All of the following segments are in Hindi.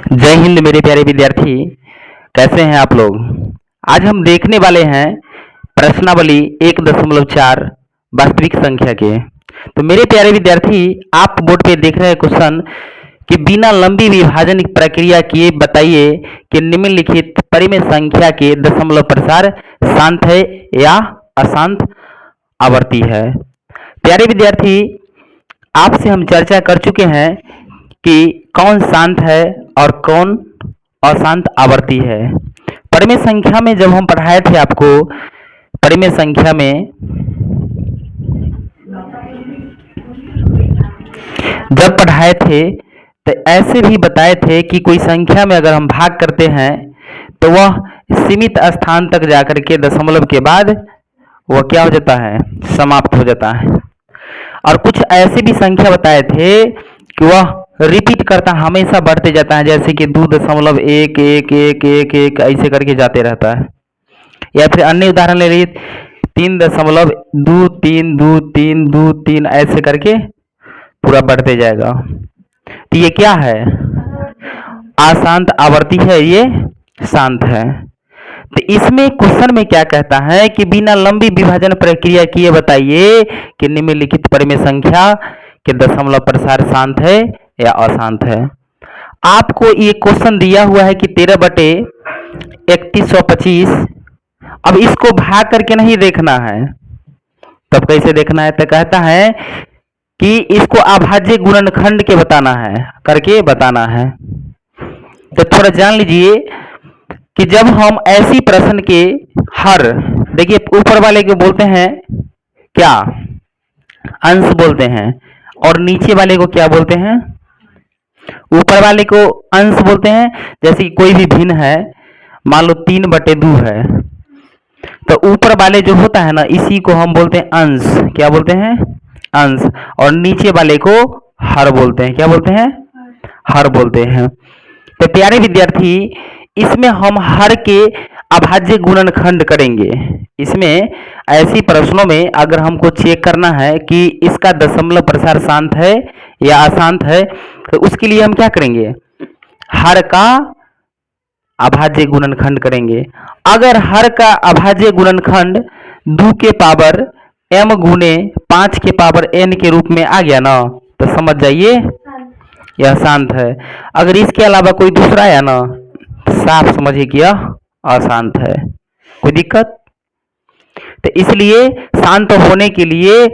जय हिंद मेरे प्यारे विद्यार्थी। कैसे हैं आप लोग। आज हम देखने वाले हैं प्रश्नावली 1.4 वास्तविक संख्या के। तो मेरे प्यारे विद्यार्थी, आप बोर्ड पे देख रहे हैं क्वेश्चन कि बिना लंबी विभाजन प्रक्रिया किए बताइए कि निम्नलिखित परिमेय संख्या के दशमलव प्रसार शांत है या अशांत आवर्ती है। प्यारे विद्यार्थी, आपसे हम चर्चा कर चुके हैं कि कौन शांत है और कौन अशांत आवर्ती है। परिमेय संख्या में जब हम पढ़ाए थे आपको, परिमेय संख्या में जब पढ़ाए थे तो ऐसे भी बताए थे कि कोई संख्या में अगर हम भाग करते हैं तो वह सीमित स्थान तक जाकर के दशमलव के बाद वह क्या हो जाता है, समाप्त हो जाता है। और कुछ ऐसे भी संख्या बताए थे कि वह रिपीट करता हमेशा बढ़ते जाता है, जैसे कि 2.11111 ऐसे करके जाते रहता है। या फिर अन्य उदाहरण ले लीजिए 3.232323 ऐसे करके पूरा बढ़ते जाएगा। तो ये क्या है, अशांत आवर्ती है, ये शांत है। तो इसमें क्वेश्चन में क्या कहता है कि बिना लंबी विभाजन प्रक्रिया किए बताइए कि निम्नलिखित परिमेय संख्या के दशमलव प्रसार शांत है या अशांत है। आपको ये क्वेश्चन दिया हुआ है कि 13/3125। अब इसको भाग करके नहीं देखना है, तब कैसे देखना है, तो कहता है कि इसको अभाज्य गुणनखंड के बताना है, करके बताना है। तो थोड़ा जान लीजिए कि जब हम ऐसी प्रश्न के हर, देखिए ऊपर वाले को बोलते हैं क्या, अंश बोलते हैं, और नीचे वाले को क्या बोलते हैं, ऊपर वाले को अंश बोलते हैं। जैसे कि कोई भी भिन्न है, मान लो 3/2 है, तो ऊपर वाले जो होता है ना, इसी को हम बोलते हैं अंश। क्या बोलते हैं, अंश। और नीचे वाले को हर बोलते हैं। क्या बोलते हैं, हर बोलते हैं। तो प्यारे विद्यार्थी, इसमें हम हर के अभाज्य गुणनखंड करेंगे। इसमें ऐसी प्रश्नों में अगर हमको चेक करना है कि इसका दशमलव प्रसार शांत है या अशांत है, तो उसके लिए हम क्या करेंगे, हर का अभाज्य गुणनखंड करेंगे। अगर हर का अभाज्य गुणनखंड 2 के पावर m गुने 5 के पावर n के रूप में आ गया ना, तो समझ जाइए यह शांत है। अगर इसके अलावा कोई दूसरा आया ना, साफ समझिए कि यह अशांत है। कोई दिक्कत। तो इसलिए शांत होने के लिए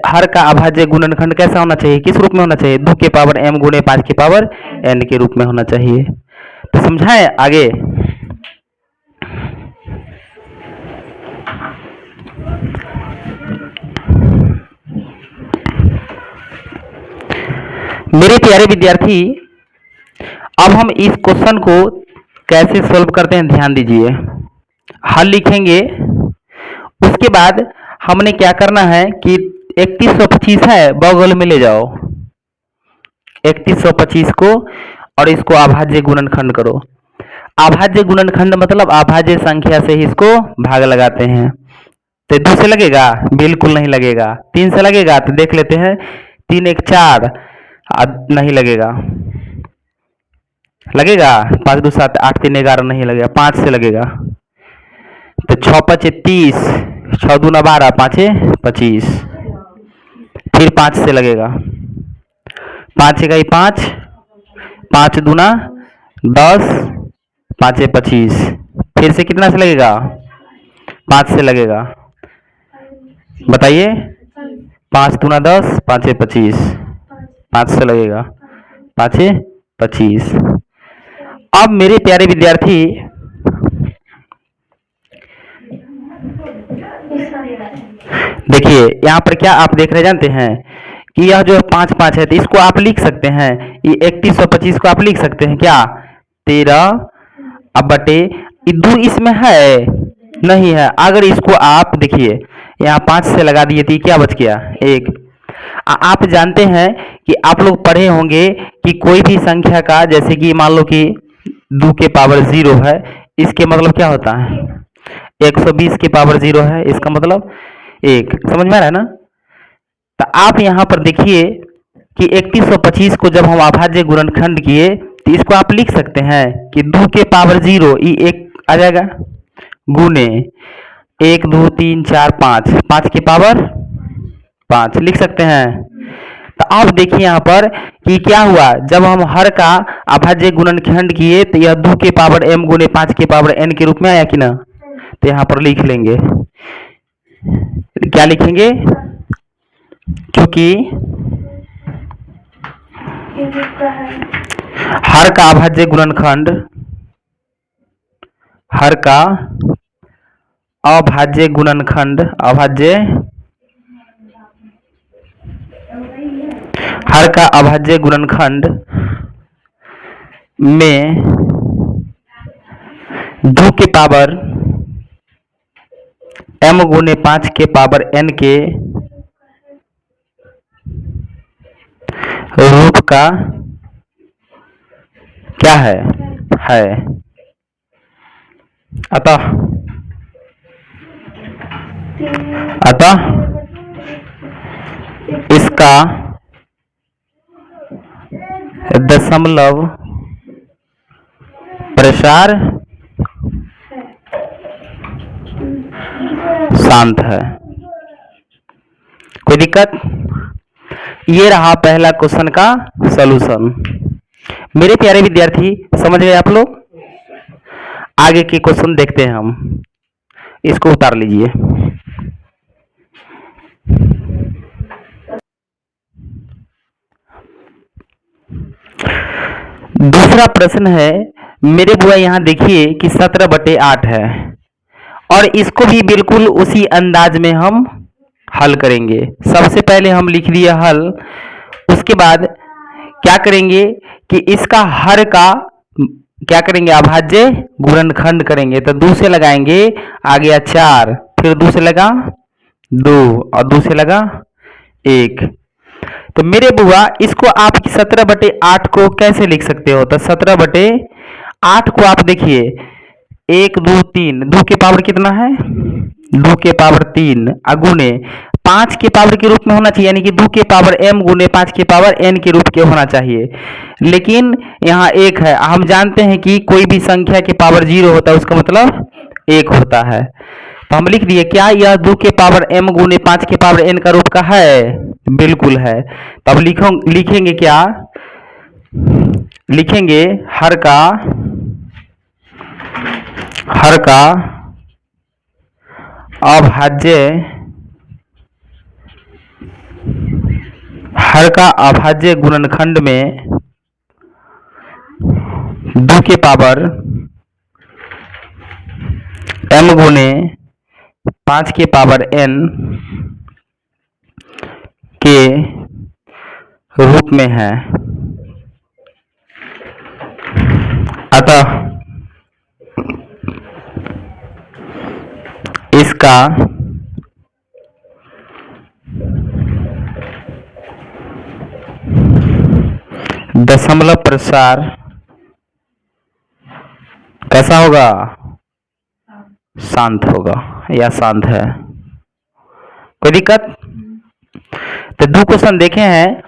हर का अभाज्य गुणनखंड कैसा होना चाहिए, किस रूप में होना चाहिए, 2 के पावर m गुने 5 के पावर n के रूप में होना चाहिए। तो समझाएं आगे। मेरे प्यारे विद्यार्थी, अब हम इस क्वेश्चन को कैसे सॉल्व करते हैं ध्यान दीजिए। हल लिखेंगे, उसके बाद हमने क्या करना है कि 3125 है, बगल में ले जाओ 3125 को, और इसको अभाज्य गुणनखंड करो। अभाज्य गुणनखंड मतलब अभाज्य संख्या से ही इसको भाग लगाते हैं। तो 2 से लगेगा, बिल्कुल नहीं लगेगा। 3 से लगेगा, तो देख लेते हैं, 3 1 4, नहीं लगेगा। लगेगा 5 2 7 8 3 11, नहीं लगेगा। 5 से लगेगा, तो 6 5 30, 6 2 12, 5 25। फिर 5 से लगेगा, 5 1 5, 5 2 10, 5 25। फिर से कितना से लगेगा, 5 से लगेगा। बताइए, 5 2 10, 5 25, 5 से लगेगा, 5 25। अब मेरे प्यारे विद्यार्थी, देखिए यहाँ पर क्या आप देख रहे जानते हैं कि यह जो 5 5 है, तो इसको आप लिख सकते हैं, ये 3125 को आप लिख सकते हैं क्या, 13 अब बटे 2 इसमें है नहीं है। अगर इसको आप देखिए यहाँ 5 से लगा दिए तो क्या बच गया, 1। आप जानते हैं कि आप लोग पढ़े होंगे कि कोई भी संख्या का, जैसे कि मान लो कि 2 के पावर 0 है, इसके मतलब क्या होता है, 120 के पावर 0 है, इसका मतलब 1। समझ में आ रहा है ना। तो आप यहाँ पर देखिए कि 3125 को जब हम अभाज्य गुणनखंड किए तो इसको आप लिख सकते हैं कि 2 के पावर 0 ये एक आ जाएगा, गुने 1 2 3 4 5, 5 के पावर 5 लिख सकते हैं। तो अब देखिए यहाँ पर कि क्या हुआ, जब हम हर का अभाज्य गुणनखंड किए तो यह 2 के पावर m गुने 5 के पावर n के रूप में आया कि ना। तो यहाँ पर लिख लेंगे, क्या लिखेंगे, क्योंकि हर का अभाज्य गुणनखंड, हर का अभाज्य गुणनखंड, हर का अभाज्य गुणनखंड में 2 के पावर m गुने 5 के पावर n के रूप का क्या है, अतः इसका दशमलव प्रसार शांत है। कोई दिक्कत? ये रहा पहला क्वेश्चन का सॉल्यूशन। मेरे प्यारे विद्यार्थी समझ गए आप लोग? आगे के क्वेश्चन देखते हैं हम। इसको उतार लीजिए। दूसरा प्रश्न है, मेरे बुआ यहाँ देखिए कि 17/8 है और इसको भी बिल्कुल उसी अंदाज में हम हल करेंगे। सबसे पहले हम लिख दिए हल, उसके बाद क्या करेंगे कि इसका हर का क्या करेंगे, अभाज्य गुणनखंड करेंगे। तो 2 से लगाएंगे, आ गया 4, फिर 2 से लगा 2 और 2 से लगा 1। तो मेरे बुआ इसको आप 17/8 को कैसे लिख सकते हो? तो 17/8 को आप देखिए 1 2 3, 2 के पावर कितना है, 2 के पावर 3 अगुने 5 के पावर के रूप में होना चाहिए, यानी कि 2 के पावर m गुने 5 के पावर n के रूप के होना चाहिए। लेकिन यहाँ 1 है, हम जानते हैं कि कोई भी संख्या के पावर 0 होता है उसका मतलब 1 होता है। तो हम लिख दिए क्या, यह 2 के पावर m गुने 5 के पावर n का रूप का है, बिल्कुल है। तो अब लिखेंगे क्या, लिखेंगे हर का अभाज्य, हर का अभाज्य गुणनखंड में 2 के पावर m गुने 5 के पावर n के रूप में है। अतः इसका दशमलव प्रसार कैसा होगा, शांत होगा या शांत है। कोई दिक्कत? तो 2 क्वेश्चन देखे हैं,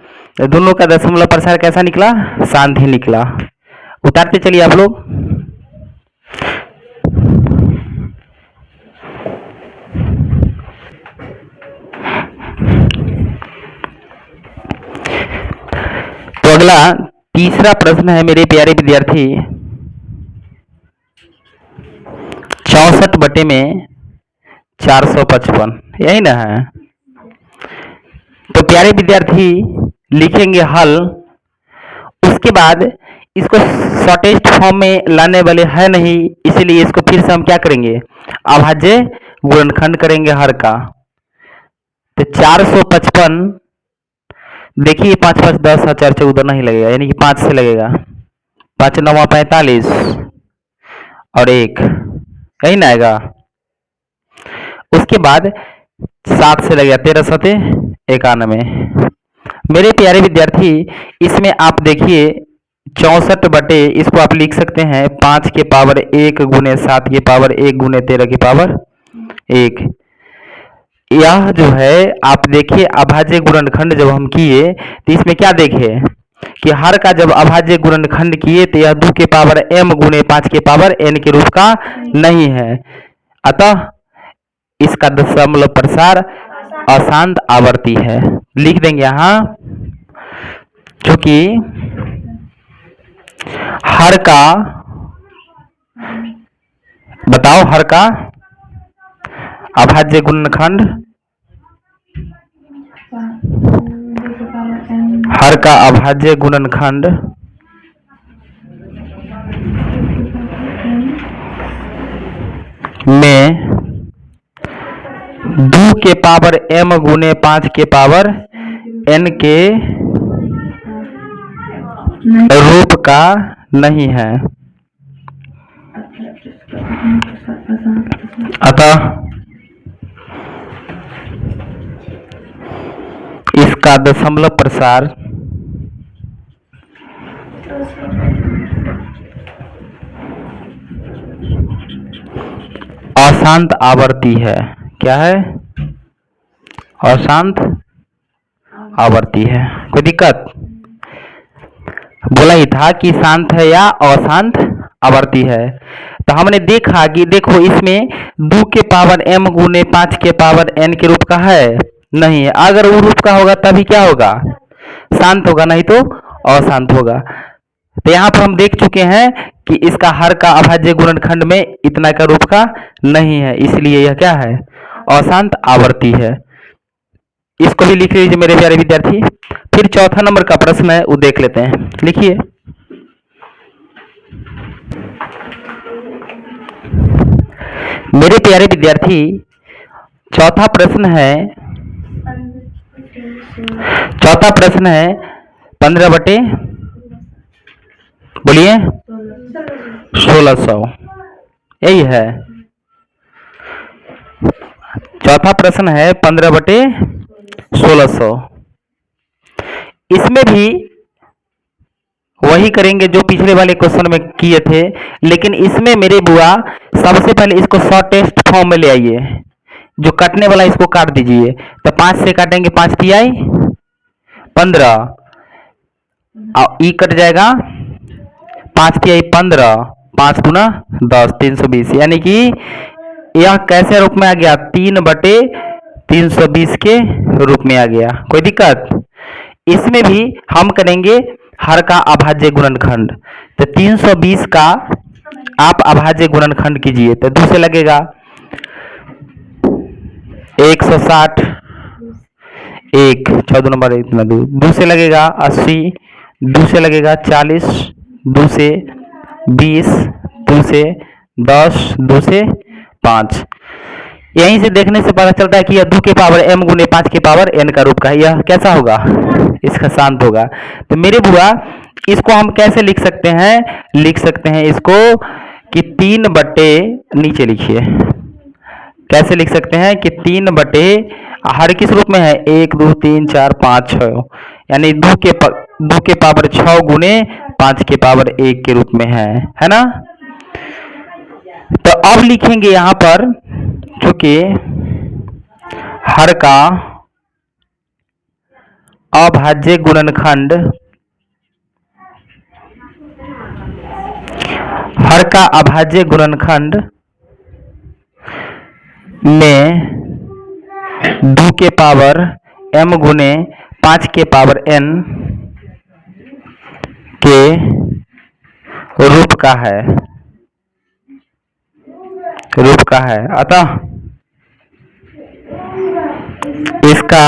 दोनों का दशमलव प्रसार कैसा निकला, शांत ही निकला। उतारते चलिए आप लोग। तो अगला तीसरा प्रश्न है मेरे प्यारे विद्यार्थी, 64/455, यही ना है। तो प्यारे विद्यार्थी लिखेंगे हल, उसके बाद इसको शॉर्टेस्ट फॉर्म में लाने वाले है नहीं, इसलिए इसको फिर से हम क्या करेंगे, अभाज्य गुणनखंड करेंगे हर का। तो 455 देखिए 5 5 10 और 4 14 नहीं लगेगा, यानी कि 5 से लगेगा, 5 9 45 और 1, यही ना आएगा। उसके बाद 7 से लगेगा, 13 7 91। मेरे प्यारे विद्यार्थी इसमें आप देखिए 64 इसको आप लिख सकते हैं 5 के पावर 1 गुने 7 के पावर 1 गुने 13 के पावर 1। यह जो है आप देखिए अभाज्य गुणनखंड जब हम किए तो इसमें क्या देखे, कि हर का जब अभाज्य गुणनखंड किए तो यह 2 के पावर m गुणे 5 के पावर n के रूप का नहीं है। अतः इसका दशमलव प्रसार अशांत आवर्ती है। लिख देंगे यहां, क्योंकि हर का, बताओ, हर का अभाज्य गुणनखंड, हर का अभाज्य गुणनखंड में 2 के पावर m गुणे 5 के पावर n के रूप का नहीं है। अतः इसका दशमलव प्रसार अशांत आवर्ती है। क्या है? अशांत आवर्ती है। कोई दिक्कत? बोला ही था कि शांत है या अशांत आवर्ती है। तो हमने देखा कि देखो इसमें 2 के पावर m गुणे 5 के पावर n के रूप का है नहीं है। अगर वो रूप का होगा तभी क्या होगा? शांत होगा, नहीं तो अशांत होगा। तो यहाँ पर हम देख चुके हैं कि इसका हर का अभाज्य गुणनखंड में इतना का रूप का नहीं है, इसलिए यह क्या है? अशांत आवर्ती है। इसको भी लिख लीजिए मेरे प्यारे विद्यार्थी। फिर चौथा नंबर का प्रश्न है, वो देख लेते हैं। लिखिए, मेरे प्यारे विद्यार्थी, चौथा प्रश्न है 15 बटे, बोलिए, 1600, यही है। चौथा प्रश्न है 15 बटे 1600। इसमें भी वही करेंगे जो पिछले वाले क्वेश्चन में किए थे, लेकिन इसमें मेरे बुआ सबसे पहले इसको शॉर्टेस्ट फॉर्म में ले आइए। जो कटने वाला इसको काट दीजिए। तो 5 से काटेंगे 5 तिहाई 15, और ई कट जाएगा 5 तिहाई 15, 5 गुना 10, 320। यानी कि यह कैसे रूप में आ गया? 3 बटे 320 के रूप में आ गया। कोई दिक्कत? इसमें भी हम करेंगे हर का अभाज्य गुणनखंड। तो 320 का आप अभाज्य गुणनखंड कीजिए। तो 2 से लगेगा 160, 1 14 नंबर, इतना 2 से लगेगा 80, 2 से लगेगा 40, 2 से 20, 2 से 10, 2 से 5। यहीं से देखने से पता चलता है कि यह 2 के पावर m गुणे 5 के पावर n का रूप का है। यह कैसा होगा? इसका शांत होगा। तो मेरे बुआ इसको हम कैसे लिख सकते हैं? लिख सकते हैं इसको कि 3 बटे, नीचे लिखिए, कैसे लिख सकते हैं कि 3 बटे, हर किस रूप में है? 1 2 3 4 5 6, यानी 2 के पावर 6 गुणे 5 के पावर 1 के रूप में है ना? तो अब लिखेंगे यहां पर, चूंकि हर का अभाज्य गुणनखंड, हर का अभाज्य गुणनखंड में 2 के पावर m गुणे 5 के पावर n के रूप का है, रूप का है। अतः इसका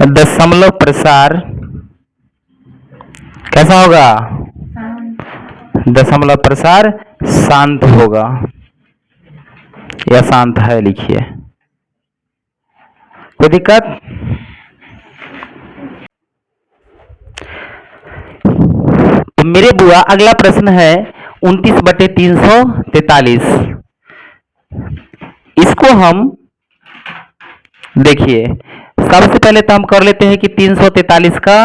दशमलव प्रसार कैसा होगा? दशमलव प्रसार शांत होगा या शांत है, लिखिए। कोई दिक्कत? तो मेरे बुआ अगला प्रश्न है 29 बटे 343। इसको हम देखिए, सबसे पहले तो हम कर लेते हैं कि 343 का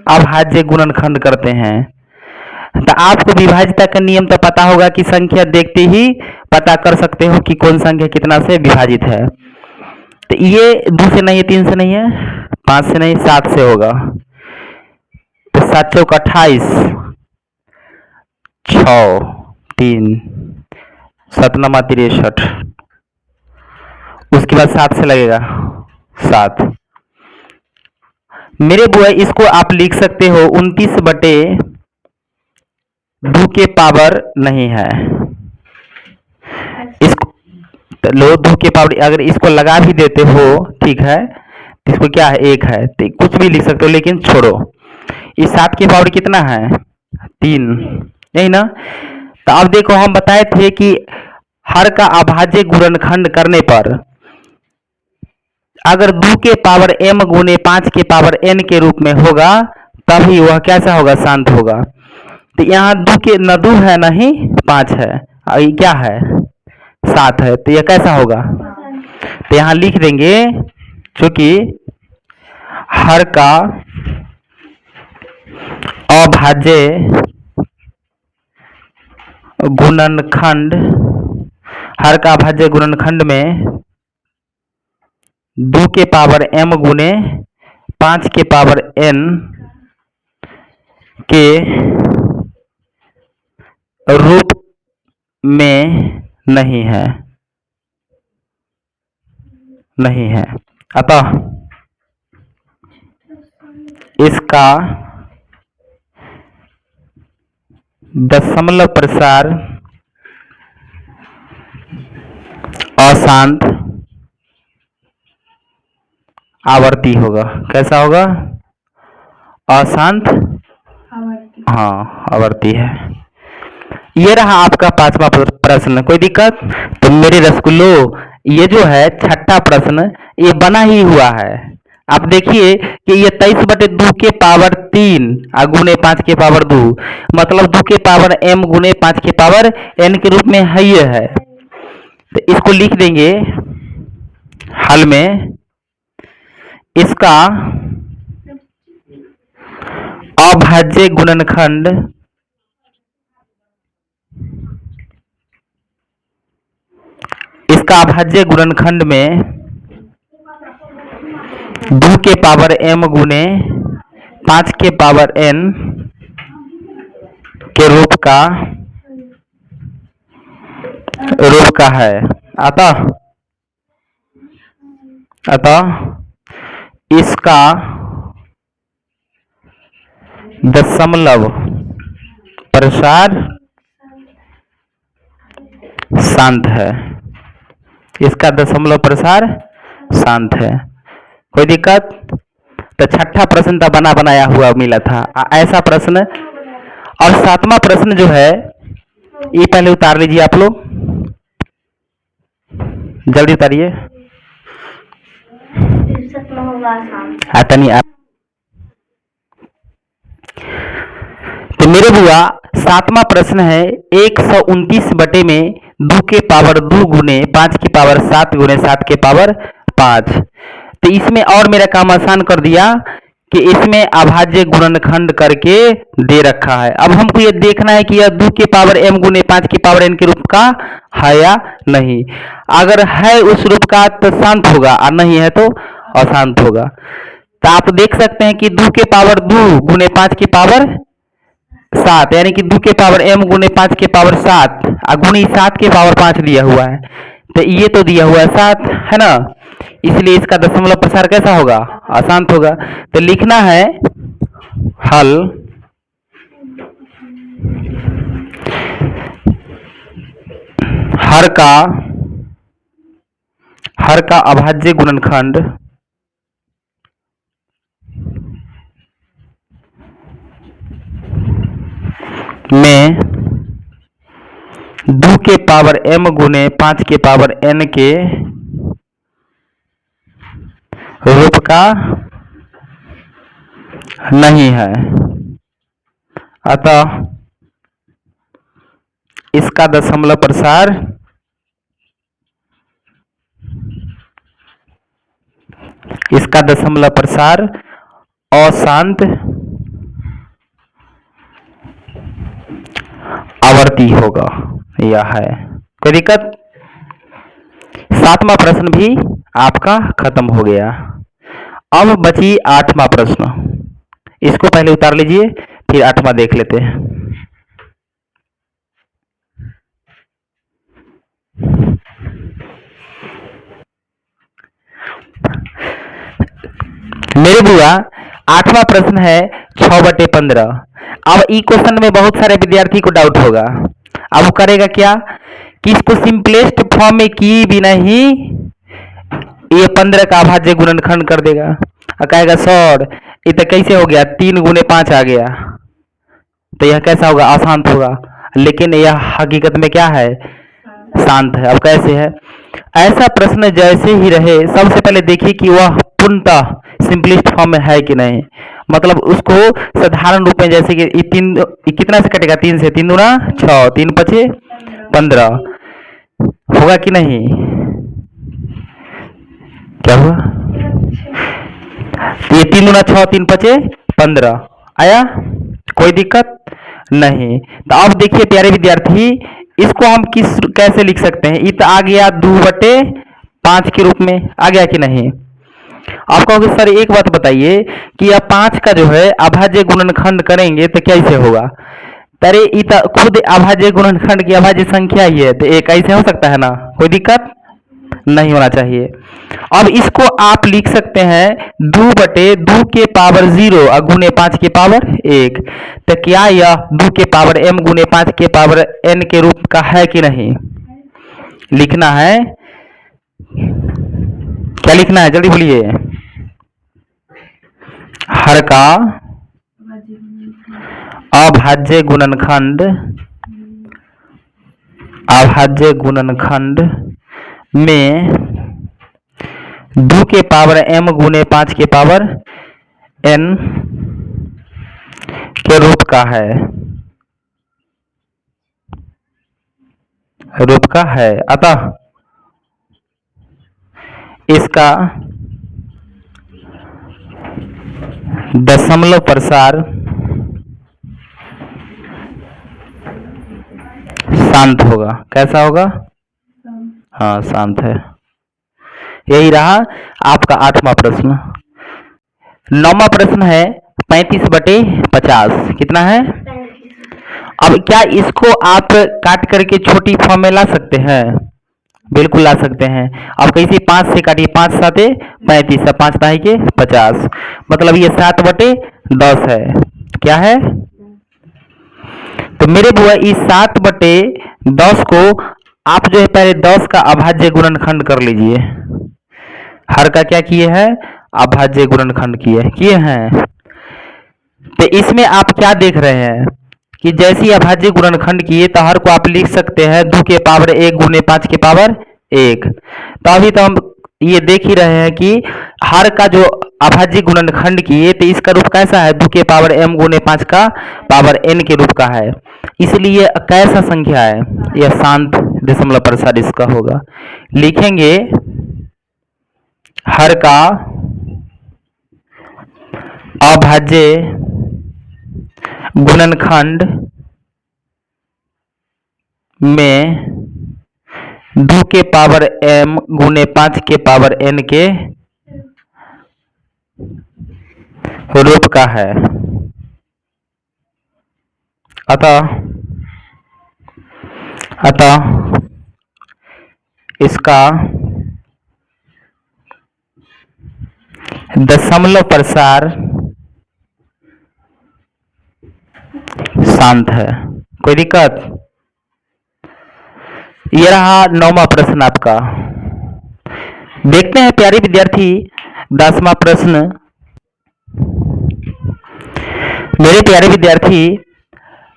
अभाज्य गुणनखंड करते हैं। तो आपको विभाज्यता का नियम तो पता होगा कि संख्या देखते ही पता कर सकते हो कि कौन संख्या कितना से विभाजित है। तो ये 2 से नहीं है, 3 से नहीं है, 5 से नहीं, 7 से होगा। तो 7 चौक 28, 6 3 7 नमा 63, उसके बाद 7 से लगेगा 7। मेरे बुआ इसको आप लिख सकते हो 29/2 के पावर नहीं है। इसको तो लो 2 के पावर, अगर इसको लगा भी देते हो ठीक है, तो इसको क्या है 1 है, तो कुछ भी लिख सकते हो, लेकिन छोड़ो। इस 7 के पावर कितना है 3, यही ना। तो अब देखो हम बताए थे कि हर का अभाज्य गुणनखंड करने पर अगर 2 के पावर m गुने 5 के पावर n के रूप में होगा तभी वह कैसा होगा, शांत होगा। तो यहाँ 2 के न 2 है ना ही 5 है, और ये क्या है 7 है, तो यह कैसा होगा। तो यहाँ लिख देंगे चूंकि हर का अभाज्य गुणनखंड, हर का अभाज्य गुणनखंड में 2 के पावर m गुने 5 के पावर n के रूप में नहीं है, नहीं है। अतः इसका दशमलव प्रसार अशांत आवर्ती होगा। कैसा होगा, अशांत हाँ आवर्ती है। ये रहा आपका 5वां प्रश्न, कोई दिक्कत। तो मेरे रसगुल्लो ये जो है 6ठा प्रश्न ये बना ही हुआ है। आप देखिए कि ये 23/2 के पावर 3 गुने 5 के पावर 2, मतलब 2 के पावर m गुने 5 के पावर n के रूप में है ये है। तो इसको लिख देंगे हल में, इसका अभाज्य गुणनखंड इसका अभाज्य गुणनखंड में 2 के पावर m गुने 5 के पावर n के रूप का है। अतः इसका दशमलव प्रसार शांत है, इसका दशमलव प्रसार शांत है। कोई दिक्कत। तो 6ठा प्रश्न था बना बनाया हुआ मिला था ऐसा प्रश्न। और 7वां प्रश्न जो है ये पहले उतार लीजिए आप लोग, जल्दी उतारिए। तो मेरे बुआ 7वां प्रश्न है 129 में 2 के पावर 2 गुने 5 की पावर 7 गुने 7 के पावर 5। तो इसमें और मेरा काम आसान कर दिया कि इसमें अभाज्य गुणनखंड करके दे रखा है। अब हमको ये देखना है कि यह 2 के पावर m गुने 5 की पावर n के रूप का है या नहीं। अगर है उस रूप का तो शांत होगा, और नहीं है तो अशांत होगा। तो आप देख सकते हैं कि 2 के पावर 2 गुने 5 की पावर 7, यानी कि 2 के पावर m गुने 5 के पावर 7 गुणी 7 के पावर 5 दिया हुआ है। तो ये तो दिया हुआ है 7 है ना, इसलिए इसका दशमलव प्रसार कैसा होगा, अशांत होगा। तो लिखना है हल हर का अभाज्य गुणनखंड में 2 के पावर m गुने 5 के पावर n के रूप का नहीं है। अतः इसका दशमलव प्रसार अशांत आवर्ती होगा, यह है। कोई दिक्कत। 7वां प्रश्न भी आपका खत्म हो गया। अब बची 8वां प्रश्न, इसको पहले उतार लीजिए, फिर 8वां देख लेते हैं। मेरे बुआ 8वां प्रश्न है 6/15। अब ई क्वेश्चन में बहुत सारे विद्यार्थी को डाउट होगा। अब वो करेगा क्या कि इसको सिंपलेस्ट फॉर्म में किए बिना ही ये 15 का अभाज्य गुणनखंड कर देगा और कहेगा सर ये तो कैसे हो गया, 3 गुने 5 आ गया, तो यह कैसा होगा, अशांत होगा। लेकिन यह हकीकत में क्या है, शांत है। अब कैसे है, ऐसा प्रश्न जैसे ही रहे सबसे पहले देखिए कि वह पूर्णतः सिंपलिस्ट फॉर्म में है कि नहीं। मतलब उसको साधारण रूप में, जैसे कि ये कितना से कटेगा, 3 से, 3 दूना 6, 3 पचे 15 होगा कि नहीं, क्या हुआ, ये 3 दूना 6, 3 पचे 15 आया, कोई दिक्कत नहीं। तो अब देखिए प्यारे विद्यार्थी, इसको हम कैसे लिख सकते हैं, इत आ गया 2/5 के रूप में, आ गया कि नहीं। आप कहोगे सर एक बात बताइए कि यह 5 का जो है अभाज्य गुणनखंड करेंगे तो कैसे होगा। अरे इत खुद अभाज्य गुणनखंड की अभाज्य संख्या ही है, तो एक ऐसे हो सकता है ना, कोई दिक्कत नहीं होना चाहिए। अब इसको आप लिख सकते हैं 2/2 के पावर 0 और गुने 5 के पावर 1। तो क्या यह 2 के पावर m गुने 5 के पावर n के रूप का है कि नहीं, लिखना है, क्या लिखना है, जल्दी बोलिए। हर का अभाज्य गुणनखंड, अभाज्य गुणनखंड में 2 के पावर m गुने 5 के पावर n के रूप का है, रूप का है। अतः इसका दशमलव प्रसार शांत होगा। कैसा होगा, हाँ शांत है। यही रहा आपका 8वां प्रश्न। 9वां प्रश्न है 35/50, कितना है। अब क्या इसको आप काट करके छोटी फॉर्म में ला सकते हैं, बिल्कुल ला सकते हैं। अब कैसे, 5 से काटिए, 5 7 35, 5 दाई के 50, मतलब ये 7/10 है, क्या है। तो मेरे बुआ इस 7/10 को आप जो है पहले 10 का अभाज्य गुणनखंड कर लीजिए। हर का क्या किए हैं, अभाज्य गुणनखंड किए हैं। तो इसमें आप क्या देख रहे हैं कि जैसे अभाज्य गुणनखंड किए तो हर को आप लिख सकते हैं 2 के पावर 1 गुने 5 के पावर 1। तो अभी तो हम ये देख ही रहे हैं कि हर का जो अभाज्य गुणनखंड किए तो इसका रूप कैसा है, 2 के पावर m गुने 5 का पावर n के रूप का है। इसलिए कैसा संख्या है, यह शांत दशमलव प्रसार इसका होगा। लिखेंगे हर का अभाज्य गुणनखंड में 2 के पावर m गुने 5 के पावर n के रूप का है। अतः इसका दशमलव प्रसार शांत है, कोई दिक्कत। यह रहा 9वां प्रश्न आपका। देखते हैं प्यारे विद्यार्थी 10वां प्रश्न। मेरे प्यारे विद्यार्थी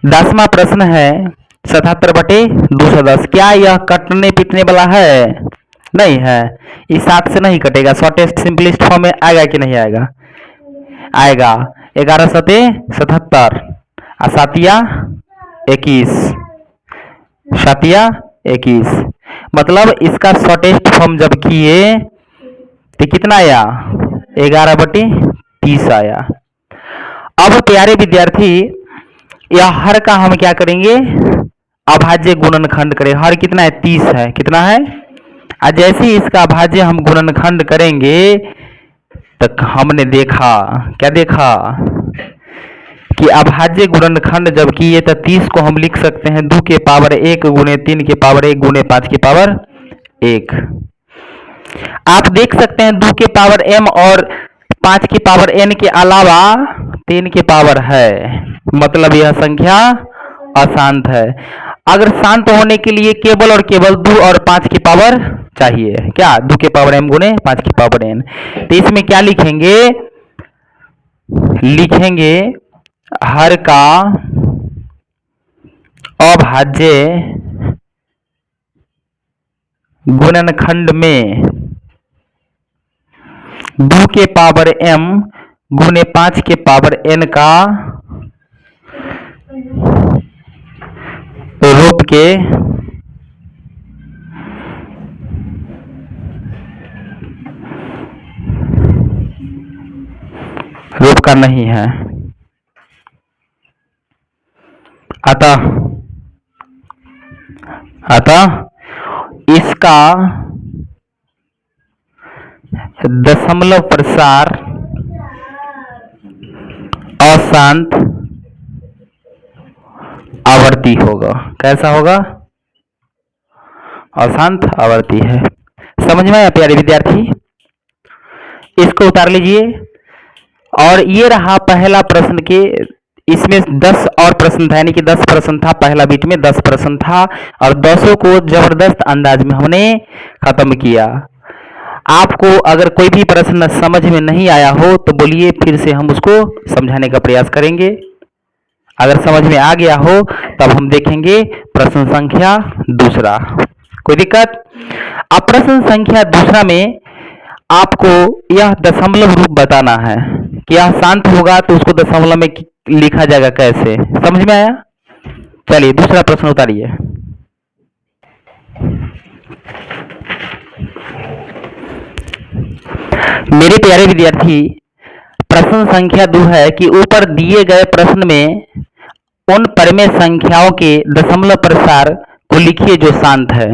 10वां प्रश्न है 77/210। क्या यह कटने पीटने वाला है, नहीं है, इस 7 से नहीं कटेगा, शॉर्टेस्ट सिंपलिस्ट फॉर्म में आएगा कि नहीं आएगा, आएगा। 11 सते 77 और 7 21, 7 21, मतलब इसका शॉर्टेस्ट फॉर्म जब किए तो कितना आया, 11/30 आया। अब प्यारे विद्यार्थी यह हर का हम क्या करेंगे, अभाज्य गुणनखंड करें। हर कितना है, 30 है, कितना है और जैसे ही इसका अभाज्य हम गुणनखंड करेंगे तो हमने देखा, क्या देखा कि अभाज्य गुणनखंड जब किए तो 30 को हम लिख सकते हैं 2 के पावर 1 गुणे 3 के पावर 1 गुणे 5 के पावर 1। आप देख सकते हैं 2 के पावर m और 5 के पावर n के अलावा 3 के पावर है, मतलब यह संख्या अशांत है। अगर शांत होने के लिए केवल और केवल 2 और 5 की पावर चाहिए, क्या 2 के पावर m गुणे 5 की पावर n। तो इसमें क्या लिखेंगे, लिखेंगे हर का अभाज्य गुणनखंड में 2 के पावर m गुणे 5 के पावर n का रूप के रूप का नहीं है। अतः इसका दशमलव प्रसार अशांत आवर्ती होगा। कैसा होगा, अशांत आवर्ती है। समझ में आया प्यारे विद्यार्थी, इसको उतार लीजिए। और ये रहा पहला प्रश्न के, इसमें 10 और प्रश्न था, यानी कि 10 प्रश्न था, पहला बीट में 10 प्रश्न था और 10 को जबरदस्त अंदाज में हमने खत्म किया। आपको अगर कोई भी प्रश्न समझ में नहीं आया हो तो बोलिए, फिर से हम उसको समझाने का प्रयास करेंगे। अगर समझ में आ गया हो तब हम देखेंगे प्रश्न संख्या दूसरा। कोई दिक्कत? अब प्रश्न संख्या दूसरा में आपको यह दशमलव रूप बताना है कि यह शांत होगा तो उसको दशमलव में लिखा जाएगा कैसे। समझ में आया? चलिए दूसरा प्रश्न उतारिए। मेरे प्यारे विद्यार्थी, प्रश्न संख्या 2 है कि ऊपर दिए गए प्रश्न में उन परिमेय संख्याओं के दशमलव प्रसार को लिखिए जो शांत है।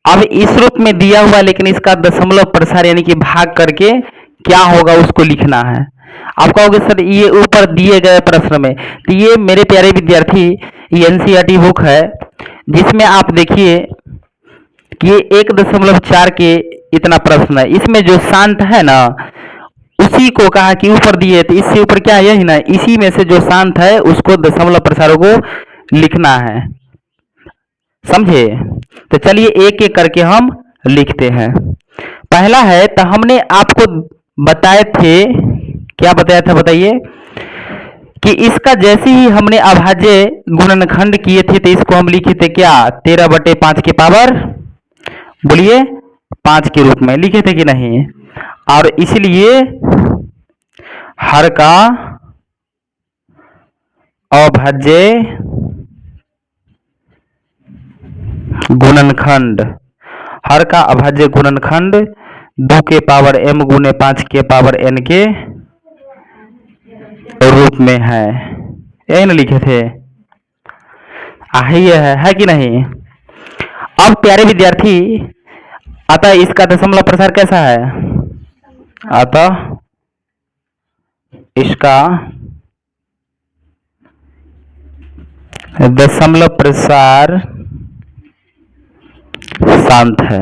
अब इस रूप में दिया हुआ, लेकिन इसका दशमलव प्रसार यानी कि भाग करके क्या होगा उसको लिखना है। आप कहोगे सर ये ऊपर दिए गए प्रश्न में, तो ये मेरे प्यारे विद्यार्थी ये एनसीईआरटी बुक है, जिसमें आप देखिए कि ये 1.4 के इतना प्रश्न है। इसमें जो शांत है ना उसी को कहा कि ऊपर दिए, तो इससे ऊपर क्या है, यही ना, इसी में से जो शांत है उसको दशमलव प्रसारों को लिखना है। समझे? तो चलिए एक एक करके हम लिखते हैं। पहला है, तो हमने आपको बताए थे, क्या बताया था बताइए, कि इसका जैसे ही हमने अभाज्य गुणनखंड किए थे तो इसको हम लिखे थे क्या, 13/5 के पावर, बोलिए 5 के रूप में लिखे थे कि नहीं। और इसलिए हर का अभाज्य गुणनखंड, हर का अभाज्य गुणनखंड 2 के पावर m गुणे 5 के पावर n के रूप में है। यही ना लिखे थे, ये है कि नहीं। अब प्यारे विद्यार्थी, अतः इसका दशमलव प्रसार कैसा है, अतः इसका दशमलव प्रसार शांत है।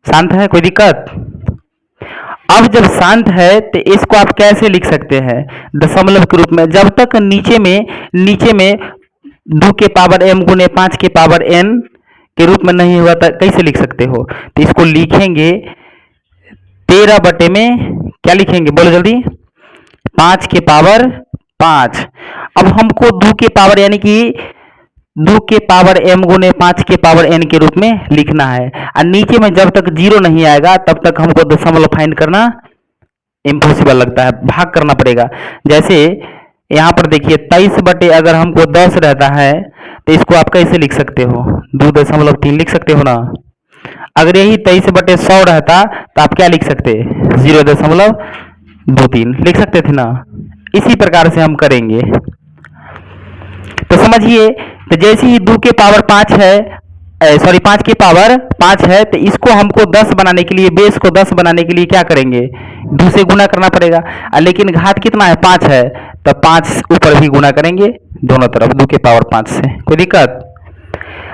शांत है, कोई दिक्कत? अब जब शांत है तो इसको आप कैसे लिख सकते हैं, दशमलव के रूप में। जब तक नीचे में 2 के पावर m गुणे 5 के पावर n के रूप में नहीं हुआ था, कैसे लिख सकते हो। तो इसको लिखेंगे 13 में क्या लिखेंगे, बोलो जल्दी, 5 के पावर 5। अब हमको 2 के पावर यानी कि 2 के पावर m गुणे 5 के पावर n के रूप में लिखना है। और नीचे में जब तक 0 नहीं आएगा तब तक हमको दशमलव फाइंड करना इम्पॉसिबल लगता है, भाग करना पड़ेगा। जैसे यहाँ पर देखिए 23 अगर हमको 10 रहता है तो इसको आप कैसे लिख सकते हो, 2.3 लिख सकते हो ना। अगर यही 23/100 रहता तो आप क्या लिख सकते, 0.23 लिख सकते थे ना। इसी प्रकार से हम करेंगे। तो समझिए, तो जैसे ही 2 के पावर 5 है सॉरी 5 की पावर 5 है, तो इसको हमको 10 बनाने के लिए, बेस को 10 बनाने के लिए क्या करेंगे, 2 से गुना करना पड़ेगा। लेकिन घात कितना है, 5 है, तो 5 ऊपर भी गुना करेंगे दोनों तरफ 2 की पावर 5 से। कोई दिक्कत?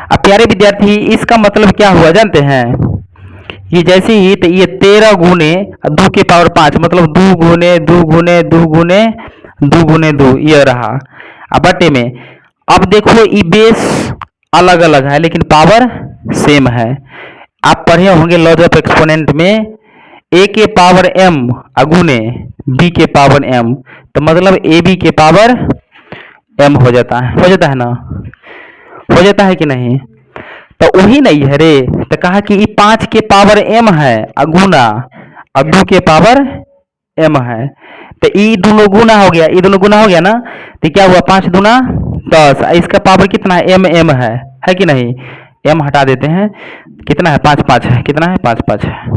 अब प्यारे विद्यार्थी, इसका मतलब क्या हुआ जानते हैं? ये जैसे ही, तो ये 13 गुने 2 की पावर 5, मतलब 2 गुने 2 गुने 2 गुने 2 गुने 2, ये रहा। अब बटे में, अब देखो ये बेस अलग अलग है लेकिन पावर सेम है। आप पढ़े होंगे लॉज ऑफ एक्सपोनेंट में, ए के पावर m गुने b के पावर m, तो मतलब ए बी के पावर m हो जाता है ना, हो जाता है कि नहीं? तो वही नहीं है रे, तो कहा कि ये 5 के पावर m है गुना और 2 के पावर m है, तो ये दोनों गुना हो गया, ये दोनों गुना हो गया ना, तो क्या हुआ, 5 दूना 10, इसका पावर कितना है, m है कि नहीं? m हटा देते हैं, कितना है, 5 5 है, कितना है, 5 5 है,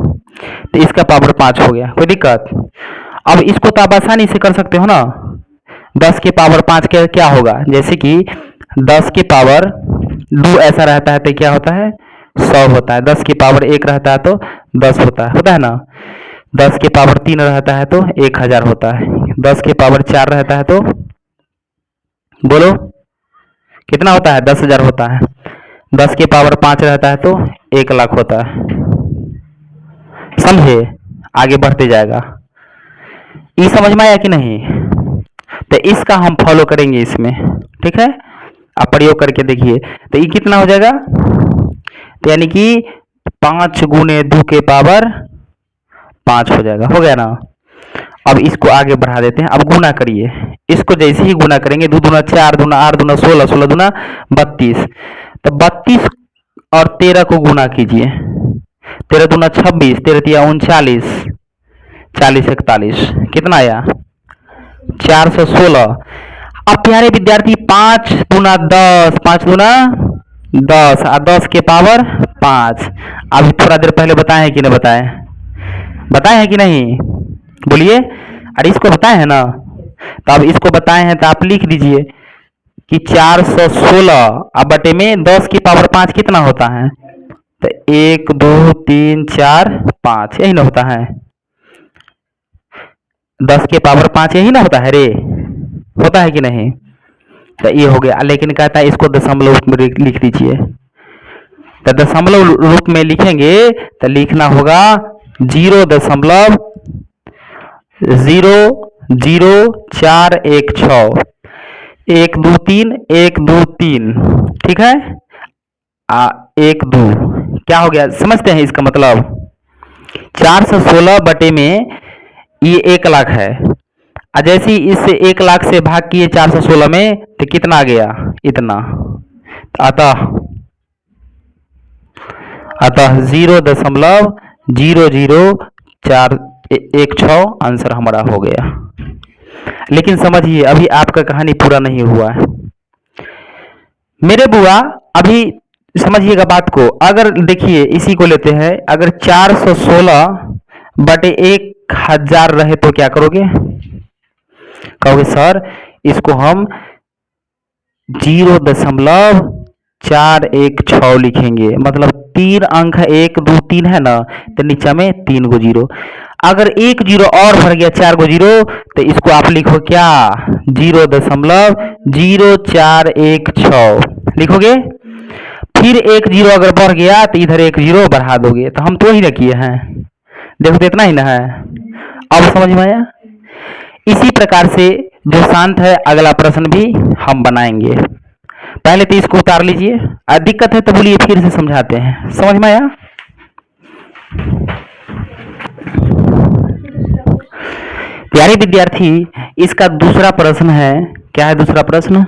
तो इसका पावर 5 हो गया। कोई दिक्कत? अब इसको तो आप आसानी से कर सकते हो ना। 10 के पावर 5 के क्या होगा, जैसे कि 10 के पावर 2 ऐसा रहता है तो क्या होता है, 100 होता है। 10 की पावर 1 रहता है तो 10 होता है ना। 10 के पावर 3 रहता है तो 1000 होता है। 10 के पावर 4 रहता है तो बोलो कितना होता है, 10,000 होता है। 10 के पावर 5 रहता है तो 1,00,000 होता है। समझे? आगे बढ़ते जाएगा। ये समझ में आया कि नहीं? तो इसका हम फॉलो करेंगे इसमें, ठीक है? आप प्रयोग करके देखिए, तो ये कितना हो जाएगा, तो यानी कि 5 गुने 2 के पावर 5 हो जाएगा, हो गया ना। अब इसको आगे बढ़ा देते हैं, अब गुना करिए, इसको जैसे ही गुना करेंगे, 2 दूना 4, दूना 8, दूना 16, 16 दूना 32, तो 32 और 13 को गुना कीजिए, 13 दूना 26, 13 तिया 39, 40 41, कितना आया, 416। अब प्यारे विद्यार्थी 5 दूना 10, 5 दूना 10 और 10 के पावर 5, अभी थोड़ा देर पहले बताए हैं कि नहीं बताए, बताए हैं कि नहीं, बोलिए। अरे इसको बताए हैं ना, तो अब इसको बताए हैं तो आप लिख दीजिए कि 416 अब बटे में 10 की पावर 5 कितना होता है, तो 1 2 3 4 5, यही ना होता है। 10 के पावर 5 यही ना होता है रे, होता है कि नहीं? तो ये हो गया, लेकिन कहता है इसको दशमलव रूप में लिख दीजिए। तो दशमलव रूप में लिखेंगे तो लिखना होगा 0.00416, 1 2 3 1 2 3, ठीक है। 1 2 क्या हो गया, समझते हैं इसका मतलब? 416 बटे में ये 1,00,000 है, जैसे ही इससे 1,00,000 से भाग किए 416 में, तो कितना आ गया, इतना। अतः 0.000416 आंसर हमारा हो गया। लेकिन समझिए अभी आपका कहानी पूरा नहीं हुआ है मेरे बुआ। अभी समझिएगा बात को, अगर देखिए इसी को लेते हैं, अगर 416 बटे 1000 रहे तो क्या करोगे, कहोगे सर इसको हम 0.416 लिखेंगे, मतलब 3 अंक है, 1 2 3 है ना, तो नीचे में 3 गो जीरो। अगर 1 जीरो और भर गया 4 गो जीरो, तो इसको आप लिखो क्या, 0.0416 लिखोगे। फिर 1 जीरो अगर बढ़ गया तो इधर 1 जीरो बढ़ा दोगे, तो हम तो ही ना किए हैं, देखो तो इतना ही ना है। अब समझ में आया? इसी प्रकार से जो शांत है अगला प्रश्न भी हम बनाएंगे। पहले तो इसको उतार लीजिए, दिक्कत है तो बोलिए, फिर से समझाते हैं। समझ में आया? प्यारे विद्यार्थी, इसका दूसरा प्रश्न है, क्या है दूसरा प्रश्न,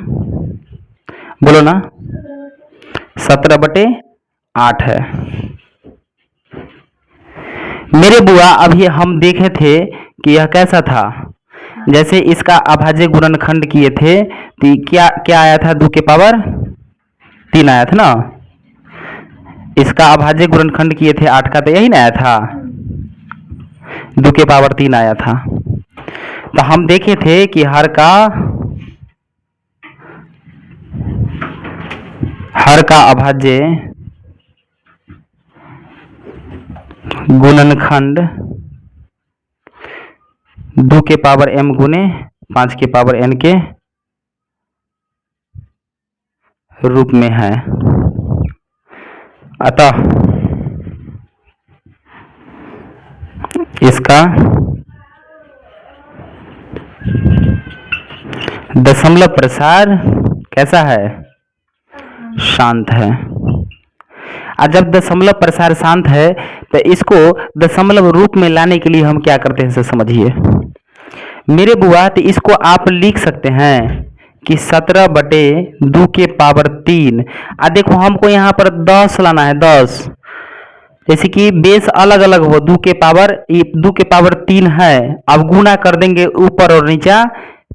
बोलो ना। 17/8 है। मेरे बुआ अभी हम देखे थे कि यह कैसा था, जैसे इसका अभाज्य गुणनखंड किए थे तो क्या क्या आया था, 2 के पावर 3 आया था ना। इसका अभाज्य गुणनखंड किए थे 8 का, तो यही ना आया था, 2 के पावर 3 आया था। तो हम देखे थे कि हर का अभाज्य गुणनखंड 2 के पावर m गुने 5 के पावर n के रूप में है। अतः इसका दशमलव प्रसार कैसा है? शांत है। और जब दशमलव प्रसार शांत है तो इसको दशमलव रूप में लाने के लिए हम क्या करते हैं, समझिए मेरे बुआ। तो इसको आप लिख सकते हैं कि 17/2 के पावर 3। देखो हमको यहाँ पर 10 लाना है, 10, जैसे कि बेस अलग अलग हो, 2 के पावर 3 है। अब गुना कर देंगे ऊपर और नीचा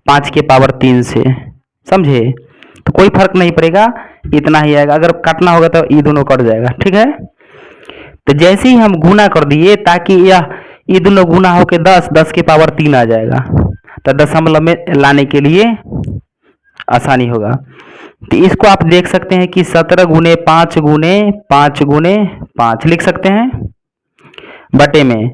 5 के पावर 3 से, समझे? तो कोई फर्क नहीं पड़ेगा, इतना ही आएगा। अगर काटना होगा तो ये दोनों कट जाएगा, ठीक है। तो जैसे ही हम गुना कर दिए ताकि ये दोनों गुना होके 10 के पावर 3 आ जाएगा, तो दशमलव में लाने के लिए आसानी होगा। तो इसको आप देख सकते हैं कि 17 गुने 5 गुने 5 गुने 5 लिख सकते हैं बटे में।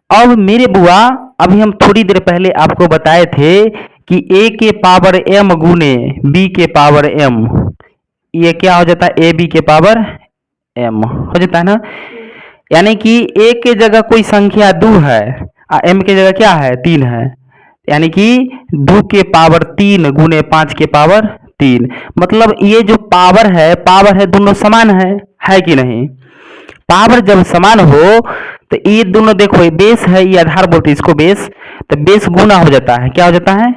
अब मेरे बुआ, अभी हम थोड़ी देर पहले आपको बताए थे कि a के पावर m गुने b के पावर m, ये क्या हो जाता है? ए बी के पावर m हो जाता है ना। यानी कि a के जगह कोई संख्या 2 है और m के जगह क्या है? 3 है। यानी कि 2 के पावर 3 गुने 5 के पावर 3, मतलब ये जो पावर है दोनों समान है कि नहीं? पावर जब समान हो तो ये दोनों, देखो ये बेस है, ये आधार बोलते हैं इसको बेस, तो बेस गुना हो जाता है। क्या हो जाता है?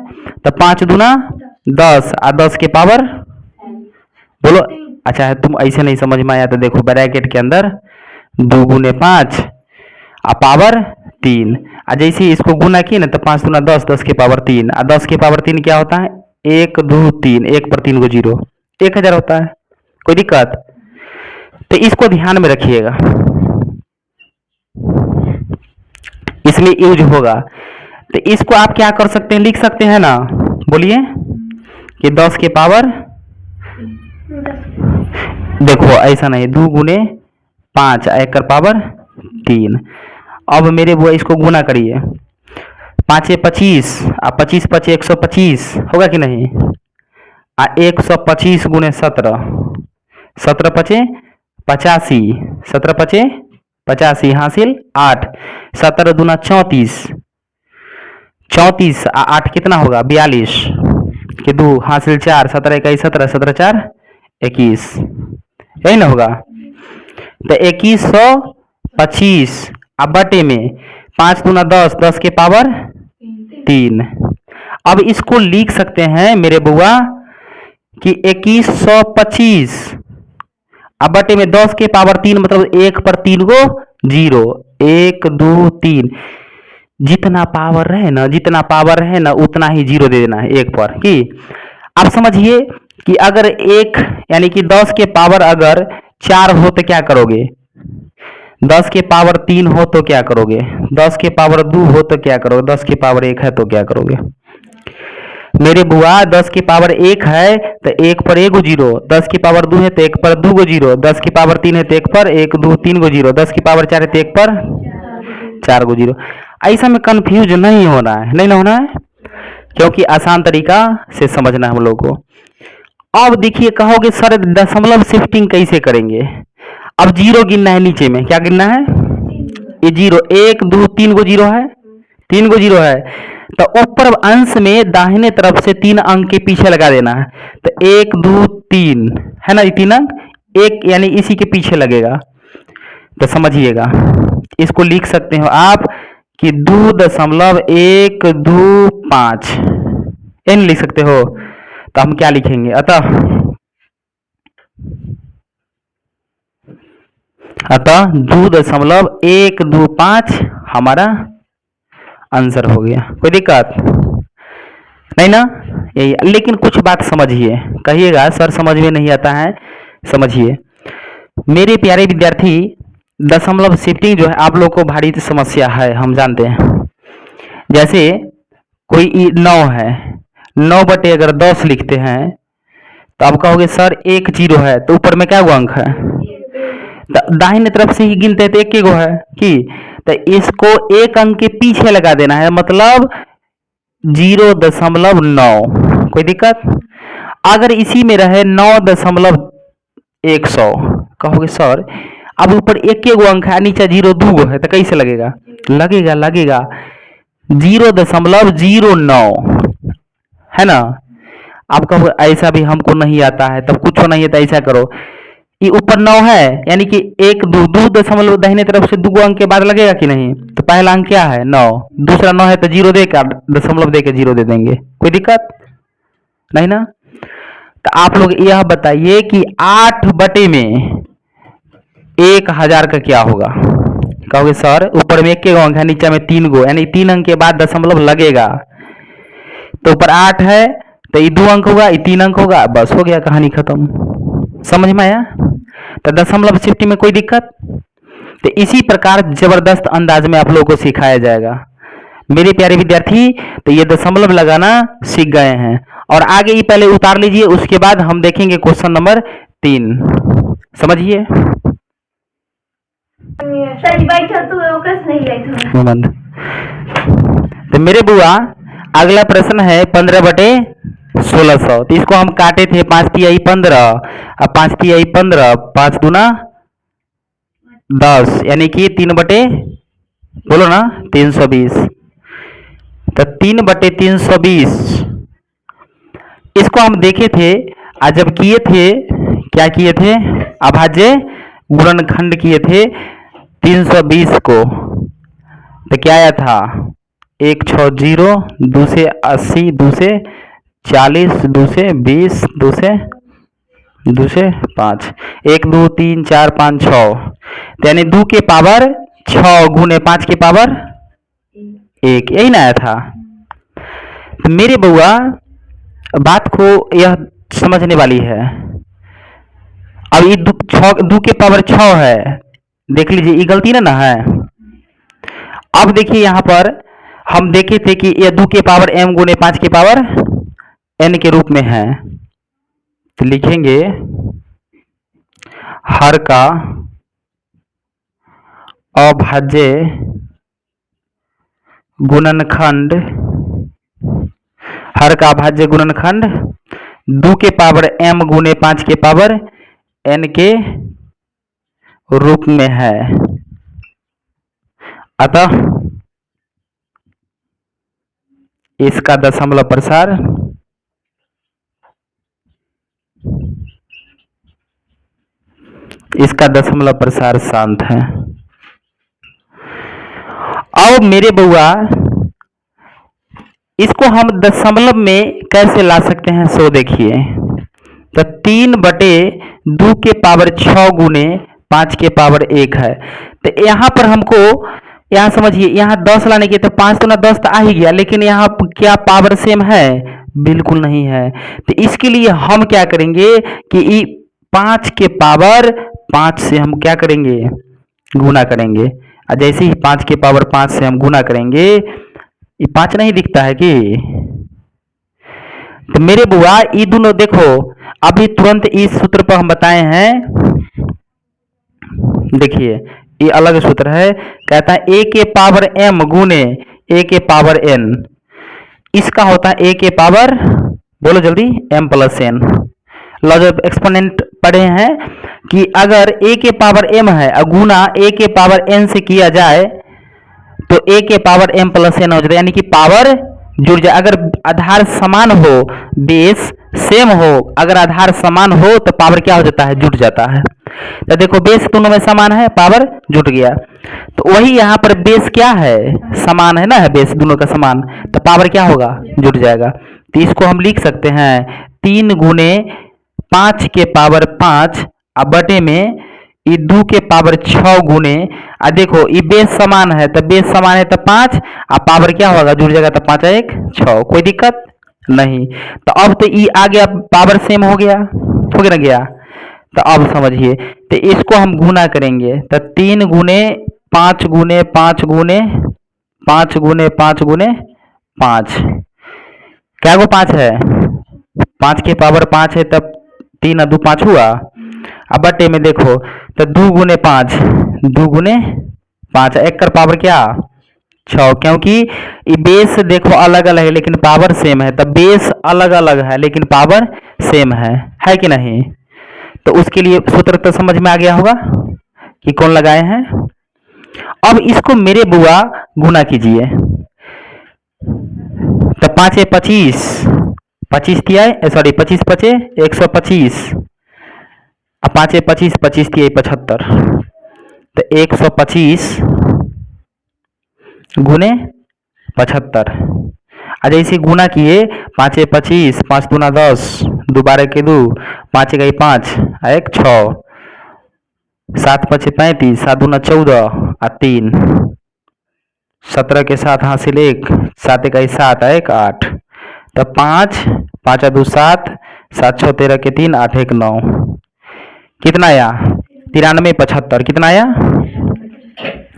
तो 5 दूना 10 और 10 के पावर, बोलो। अच्छा है, तुम ऐसे नहीं समझ में आया तो देखो ब्रैकेट के अंदर 2 गुने 5 और पावर 3, और जैसे इसको गुना किए ना तो 5 दूना 10, 10 के पावर 3, और 10 के पावर 3 क्या होता है? 1 2 3, 1 पर 3 को 0, 1000 होता है। कोई दिक्कत? तो इसको ध्यान में रखिएगा, इसमें यूज होगा। तो इसको आप क्या कर सकते हैं, लिख सकते हैं ना, बोलिए कि 10 के पावर, देखो ऐसा नहीं, 2 गुने 5 1 कर पावर 3। अब मेरे बुआ इसको गुना करिए, 5 25 और 25 5 125 होगा कि नहीं? 125 गुने 17, 17 5 85, 17 5 85 हासिल 8, 17 दूना 34, 34 और 8 कितना होगा? 42 के 2 हासिल 4, 17 21 17, 17 4 21, यही ना होगा? तो 2125 अब बटे में 5 दूना 10, 10 के पावर 3। अब इसको लिख सकते हैं मेरे बुआ कि 2125 अब बटे में 10 के पावर 3, मतलब 1 पर 3 को 0, 1 2 3, जितना पावर रहे ना उतना ही 0 दे देना है 1 पर। कि आप समझिए कि अगर 1 यानी कि 10 के पावर अगर 4 हो तो क्या करोगे? 10 के पावर 3 हो तो क्या करोगे? 10 के पावर 2 हो तो क्या करोगे? 10 के पावर 1 है तो क्या करोगे? मेरे बुआ 10 की पावर 1 है तो 1 पर 1 0, 10 की पावर 2 है तो 1 पर 2 0, 10 की पावर 3 है तो 1 पर 1 2 3 0, 10 की पावर 4 है तो 1 पर 4 0। ऐसा में कंफ्यूज नहीं होना है, नहीं ना होना है, क्योंकि आसान तरीका से समझना है हम लोग को। अब देखिए, कहोगे सर दशमलव शिफ्टिंग कैसे करेंगे? अब 0 गिनना है, नीचे में क्या गिनना है? ये 0, 1 2 3 को 0 है, 3 को 0 है, तो ऊपर अंश में दाहिने तरफ से 3 अंक के पीछे लगा देना है। तो 1 2 3 है ना, ये 3 अंक एक यानी इसी के पीछे लगेगा। तो समझिएगा, इसको लिख सकते हो आप कि 2.125 एन लिख सकते हो। तो हम क्या लिखेंगे? अतः 2.125 हमारा आंसर हो गया। कोई दिक्कत नहीं ना? यही, लेकिन कुछ बात समझिए, कहिएगा सर समझ में नहीं आता है, समझिए मेरे प्यारे विद्यार्थी, दशमलव शिफ्टिंग जो है आप लोग को भारी समस्या है, हम जानते हैं। जैसे कोई 9 है, 9 बटे अगर 10 लिखते हैं तो आप कहोगे सर 1 0 है तो ऊपर में क्या अंक है? तो दाहिने तरफ से ही गिनते हैं तो एक गो है कि, तो इसको एक अंक के पीछे लगा देना है, मतलब 0.9। कोई दिक्कत? अगर इसी में रहे 9.100, कहोगे सर अब ऊपर एक गो अंक है नीचे 0 2 है तो कैसे लगेगा? लगेगा 0.09 है ना। आप कहो ऐसा भी हमको नहीं आता है, तब कुछ नहीं है तो ऐसा करो, ये ऊपर 9 है यानी कि 1 2 2 दशमलव दाहिने तरफ से 2 अंक के बाद लगेगा कि नहीं? तो पहला अंक क्या है? 9, दूसरा 9 है तो 0 दे कर दशमलव दे के 0 दे देंगे, कोई दिक्कत नहीं ना। तो आप लोग यह बताइए कि 8 बटे में 1000 का क्या होगा? कहोगे सर ऊपर में एक गो अंक है नीचे में 3 गो, यानी 3 अंक के बाद दशमलव लगेगा, तो ऊपर 8 है तो ये 2 अंक होगा, ये 3 अंक होगा, बस हो गया, कहानी खत्म। समझ में आया? तो दशमलव शिफ्टिंग में कोई दिक्कत? तो इसी प्रकार जबरदस्त अंदाज में आप लोगों को सिखाया जाएगा मेरे प्यारे विद्यार्थी। तो ये दशमलव लगाना सीख गए हैं, और आगे ये पहले उतार लीजिए, उसके बाद हम देखेंगे क्वेश्चन नंबर 3। समझिए तो मेरे बुआ अगला प्रश्न है 15 बटे 1600। तो इसको हम काटे थे 5 तिहाई 15, अब 5 तिहाई 15, 5 दूना 10, यानी कि 3 बटे, बोलो ना, 320। तो 3 बटे 320 इसको हम देखे थे, आज जब किए थे, क्या किए थे? अभाज्य गुणनखंड किए थे 320 को, तो क्या आया था? 160, 2 से 80, 2 से 40, 2 से 20, 2 से 5, 1 2 3 4 5 6, यानी 2 के पावर 6 गुने 5 के पावर 1, यही ना आया था। तो मेरे बुआ बात को यह समझने वाली है। अब ये 2 के पावर 6 है, देख लीजिए ये गलती ना है। अब देखिए यहां पर हम देखे थे कि यह 2 के पावर m गुने 5 के पावर n के रूप में है, तो लिखेंगे हर का अभाज्य गुणनखंड, हर का अभाज्य गुणनखंड 2 के पावर m गुने 5 के पावर n के रूप में है। अतः इसका दशमलव प्रसार शांत है। अब मेरे बुआ इसको हम दशमलव में कैसे ला सकते हैं, सो देखिए। तो 3 बटे 2 के पावर 6 गुने 5 के पावर 1 है, तो यहाँ पर हमको, यहाँ समझिए, यहाँ 10 लाने के, तो 5 तो ना 10 तो आ ही गया, लेकिन यहाँ क्या पावर सेम है? बिल्कुल नहीं है। तो इसके लिए हम क्या करेंगे कि 5 के पावर 5 से हम क्या करेंगे? गुना करेंगे। और जैसे ही 5 के पावर 5 से हम गुना करेंगे, ये 5 नहीं दिखता है कि? तो मेरे बुआ ये दोनों देखो, अभी तुरंत इस सूत्र पर हम बताए हैं, देखिए ये अलग सूत्र है, कहता है a के पावर m गुने a के पावर n, इसका होता है a के पावर, बोलो जल्दी, m प्लस n। लो जब एक्सपोनेंट पढ़े हैं कि अगर a के पावर m है और गुना a के पावर n से किया जाए तो a के पावर m प्लस n हो जाता है, यानी कि पावर जुड़ जाए। अगर आधार समान हो, बेस सेम हो, अगर आधार समान हो तो पावर क्या हो जाता है? जुड़ जाता है। तो देखो बेस दोनों में समान है, पावर जुट गया। तो वही यहाँ पर बेस क्या है? समान है ना, है बेस दोनों का समान, तो पावर क्या होगा? जुट जाएगा। तो इसको हम लिख सकते हैं 3 गुने 5 के पावर 5 अब बटे में ये 2 के पावर 6 गुने, देखो ये बेस समान है, तो बेस समान है तो 5, अब पावर क्या होगा? जुड़ जाएगा, तो 5 1 6, कोई दिक्कत नहीं। तो अब तो ये आ गया, पावर सेम हो गया, हो गया ना गया। तो अब समझिए, तो इसको हम गुना करेंगे, तो 3 गुने 5 गुने 5 गुने 5 गुने 5 गुने 5, क्या वो 5 है? 5 के पावर 5 है, तब 3 2 5 हुआ। अब बटे में देखो, तो 2 गुने 5, 2 गुने 5, एक कर पावर क्या 6, क्योंकि ये बेस देखो अलग अलग है लेकिन पावर सेम है। तब बेस अलग अलग है लेकिन पावर सेम है कि नहीं? तो उसके लिए सूत्र तो समझ में आ गया होगा कि कौन लगाए हैं। अब इसको मेरे बुआ गुना कीजिए। तो 5 है 25, 25 तिया सॉरी 25 पचे 125, अब 5 है 25, 25 तिया 75, तो 125 गुने 75। अच्छा इसे गुना किए, 5 है 25, 5 दूना 10, 2 12 के 2, 5 1 5, 1 6, 7 5 35, 7 दूना 14 और 3, 17 के साथ हासिल 1, 7 1 7 1 8, तब 5 5 2 7, 7 6 13 के 3, 8 1 9, कितना आया 93 75, कितना आया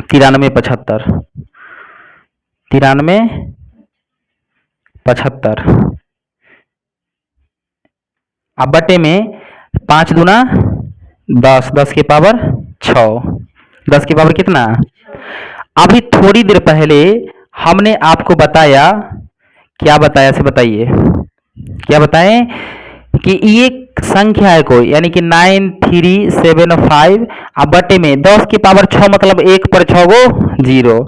93 75, 93 75। अब बटे में 5 दूना 10, 10 की पावर 6, 10 की पावर कितना। अभी थोड़ी देर पहले हमने आपको बताया, क्या बताया से बताइए, क्या बताएं कि ये संख्या है कोई, यानी कि 9375, अब बटे में 10 की पावर 6 मतलब 1 पर 6 गो 0,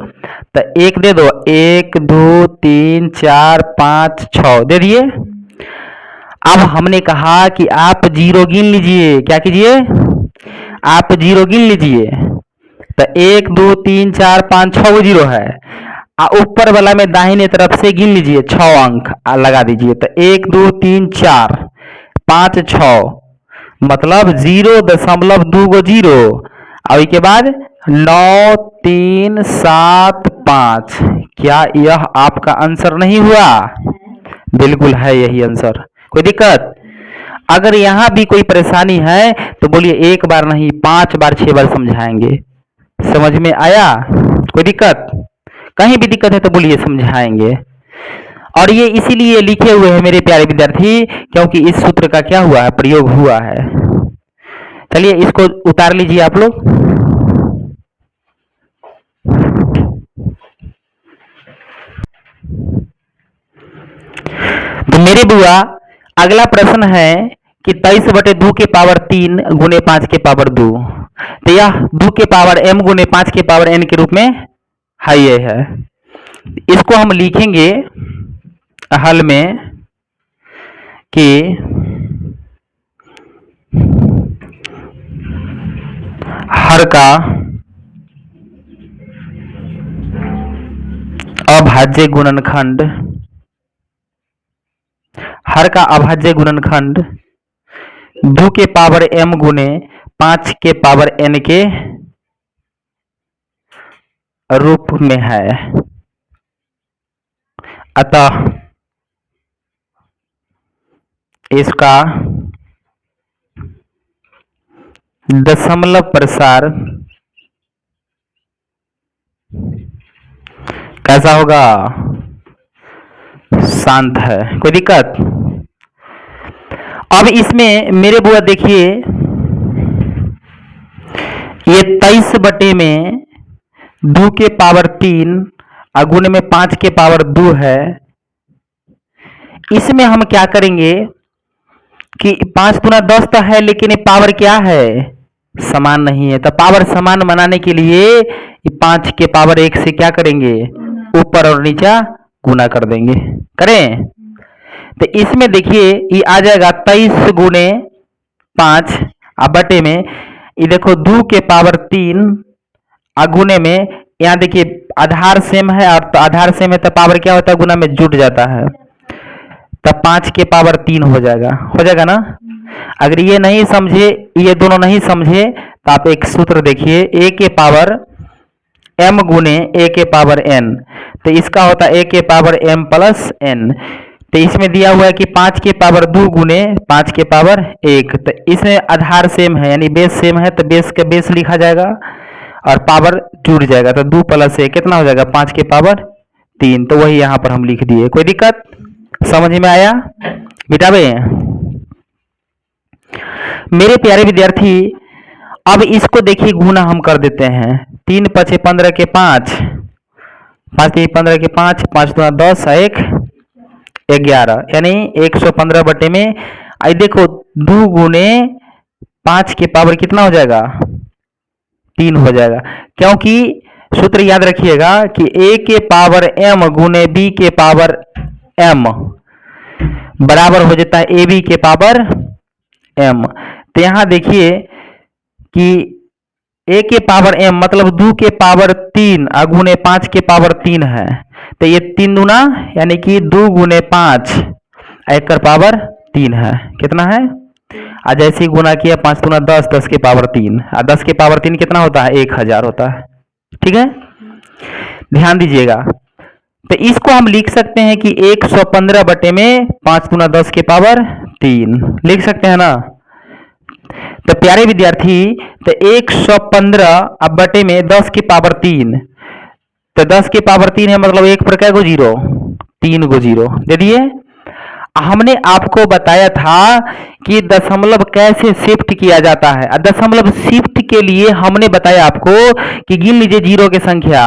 तो 1 दे दो, 1 2 3 4 5 6 दे दिए। अब हमने कहा कि आप 0 गिन लीजिए, क्या कीजिए आप 0 गिन लीजिए। तो 1 2 3 4 5 6 गो 0 है, ऊपर वाला में दाहिने तरफ से गिन लीजिए 6 अंक लगा दीजिए। तो 1 2 3 4 5 6 मतलब 0.2 गो 0, और इसके बाद 9 3 7 5। क्या यह आपका आंसर नहीं हुआ? बिल्कुल है यही आंसर। कोई दिक्कत? अगर यहाँ भी कोई परेशानी है तो बोलिए, एक बार नहीं 5 बार 6 बार समझाएंगे। समझ में आया? कोई दिक्कत? कहीं भी दिक्कत है तो बोलिए, समझाएंगे। और ये इसीलिए लिखे हुए हैं मेरे प्यारे विद्यार्थी, क्योंकि इस सूत्र का क्या हुआ है, प्रयोग हुआ है। चलिए इसको उतार लीजिए आप लोग। तो मेरे बुआ अगला प्रश्न है कि 23 बटे 2 के पावर 3 गुने 5 के पावर 2, तो यह 2 के पावर m गुने 5 के पावर n के रूप में है। ये है, इसको हम लिखेंगे हल में कि हर का अभाज्य गुणनखंड, हर का अभाज्य गुणनखंड 2 के पावर m गुने 5 के पावर n के रूप में है। अतः इसका दशमलव प्रसार कैसा होगा? शांत है। कोई दिक्कत? अब इसमें मेरे बुआ देखिए, ये 23 बटे में 2 के पावर 3 गुणे में 5 के पावर 2 है। इसमें हम क्या करेंगे कि 5 गुना 10 तो है, लेकिन ये पावर क्या है, समान नहीं है। तो पावर समान बनाने के लिए 5 के पावर 1 से क्या करेंगे, ऊपर और नीचा गुना कर देंगे। करें तो इसमें देखिए ये आ जाएगा 23 गुने 5 बटे में, ये देखो 2 के पावर 3 गुने में, यहाँ देखिए आधार सेम है, और तो आधार सेम है तो पावर क्या होता है, गुना में जुट जाता है। तब 5 के पावर 3 हो जाएगा ना। अगर ये नहीं समझे, ये दोनों नहीं समझे, तो आप एक सूत्र देखिए, a के पावर m गुने a के पावर n, तो इसका होता है a के पावर m प्लस n। तो इसमें दिया हुआ है कि 5 के पावर 2 गुने 5 के पावर 1, तो इसमें आधार सेम है यानी बेस सेम है, तो बेस के बेस लिखा जाएगा और पावर जुड़ जाएगा। तो 2 प्लस 1 कितना हो जाएगा, 5 के पावर 3। तो वही यहाँ पर हम लिख दिए। कोई दिक्कत? समझ में आया बेटा? मेरे प्यारे विद्यार्थी, अब इसको देखिए गुना हम कर देते हैं। 3 पचे 15 के 5, 5 3 15 के 5, 5 दूना 10, 1 11, यानी 115 बटे में आई देखो 2 गुने 5 के पावर कितना हो जाएगा, 3 हो जाएगा। क्योंकि सूत्र याद रखिएगा कि a के पावर m गुने b के पावर m बराबर हो जाता है ab के पावर m। तो यहां देखिए कि a के पावर m मतलब 2 के पावर 3 गुने 5 के पावर 3 है। तो ये 3 दूना यानी कि 2 गुने 5 1 कर पावर 3 है। कितना है, आज जैसे ही गुना किया 5 दूना 10, 10 के पावर 3, और 10 के पावर 3 कितना होता है, 1000 होता है। ठीक है, ध्यान दीजिएगा। तो इसको हम लिख सकते हैं कि 115 बटे में 5 दूना 10 के पावर 3 लिख सकते हैं ना। तो प्यारे विद्यार्थी, तो 115 अब बटे में 10 की पावर 3, तो 10 की पावर 3 है मतलब 1 पर क्या गो 0, 3 गो 0 दे दिए। हमने आपको बताया था कि दशमलव कैसे शिफ्ट किया जाता है। दशमलव शिफ्ट के लिए हमने बताया आपको कि गिन लीजिए जीरो की संख्या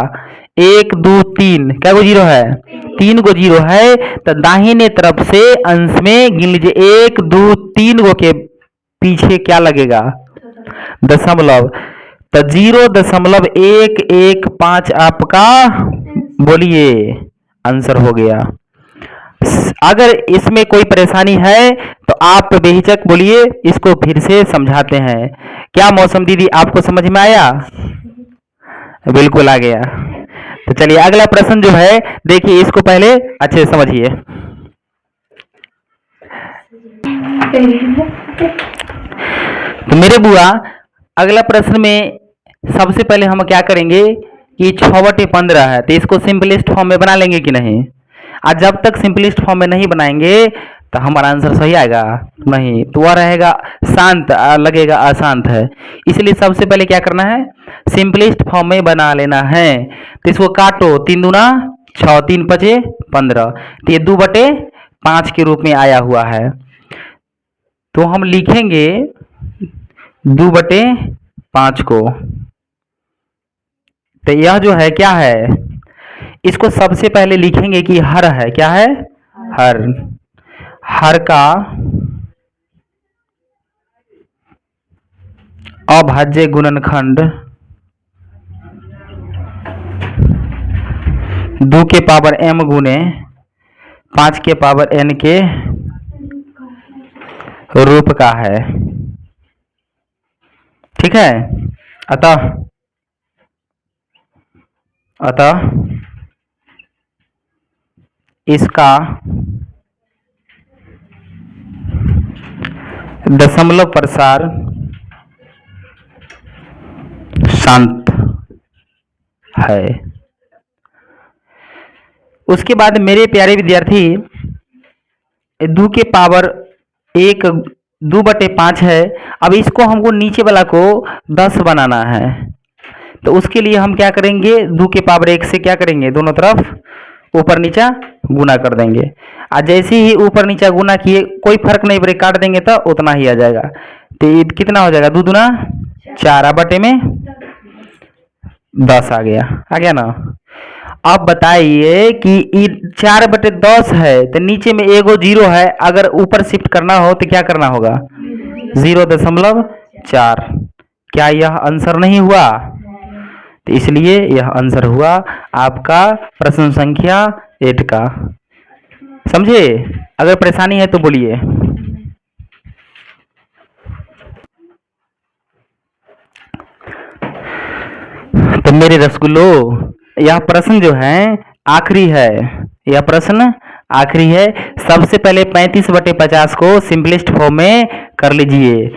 1 2 3, क्या गो 0 है, 3 गो 0 है। तो दाहिने तरफ से अंश में गिन लीजिए 1 2 3 गो के पीछे क्या लगेगा, दशमलव। तो 0.115 आपका बोलिए आंसर हो गया। अगर इसमें कोई परेशानी है तो आप बेहिचक बोलिए, इसको फिर से समझाते हैं। क्या मौसम दीदी आपको समझ में आया, बिल्कुल आ गया। तो चलिए अगला प्रश्न जो है देखिए, इसको पहले अच्छे से समझिए। तो मेरे बुआ अगला प्रश्न में सबसे पहले हम क्या करेंगे कि 6/15 है, तो इसको सिंपलेस्ट फॉर्म में बना लेंगे कि नहीं। आज जब तक सिंपलेस्ट फॉर्म में नहीं बनाएंगे तो हमारा आंसर सही आएगा नहीं, तो वह रहेगा शांत, लगेगा अशांत है। इसलिए सबसे पहले क्या करना है, सिंपलेस्ट फॉर्म में बना लेना है। तो इसको काटो, 3 दूना 6, 3 5 15, तो ये 2/5 के रूप में आया हुआ है। तो हम लिखेंगे 2/5 को। तो यह जो है क्या है, इसको सबसे पहले लिखेंगे कि हर है, क्या है, हर। हर का अभाज्य गुणनखंड 2 के पावर m गुने 5 के पावर n के रूप का है। ठीक है, अतः इसका दशमलव प्रसार शांत है। उसके बाद मेरे प्यारे विद्यार्थी 2 के पावर 1 2/5 है। अब इसको हमको नीचे वाला को 10 बनाना है। तो उसके लिए हम क्या करेंगे, 2 के पावर 1 से क्या करेंगे, दोनों तरफ ऊपर नीचा गुना कर देंगे। आज जैसे ही ऊपर नीचा गुना किए कोई फर्क नहीं पड़े, काट देंगे तो उतना ही आ जाएगा। तो ये कितना हो जाएगा, 2 दूना 4 बटे में 10 आ गया ना। अब बताइए कि 4/10 है तो नीचे में एगो 0 है, अगर ऊपर शिफ्ट करना हो तो क्या करना होगा, 0.4। क्या यह आंसर नहीं हुआ, तो इसलिए यह आंसर हुआ आपका प्रश्न संख्या 8 का। समझे, अगर परेशानी है तो बोलिए। तो मेरे रसगुल्लो, यह प्रश्न जो है आखिरी है, यह प्रश्न आखिरी है। सबसे पहले 35/50 को सिंपलेस्ट फॉर्म में कर लीजिए।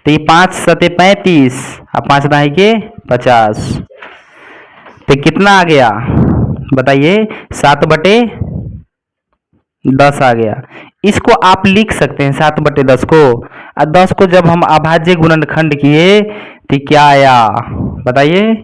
तो ये 5 सते 35 और 5 दाई के 50, तो कितना आ गया बताइए, 7/10 आ गया। इसको आप लिख सकते हैं 7/10 को, और 10 को जब हम अभाज्य गुणनखंड किए तो क्या आया बताइए,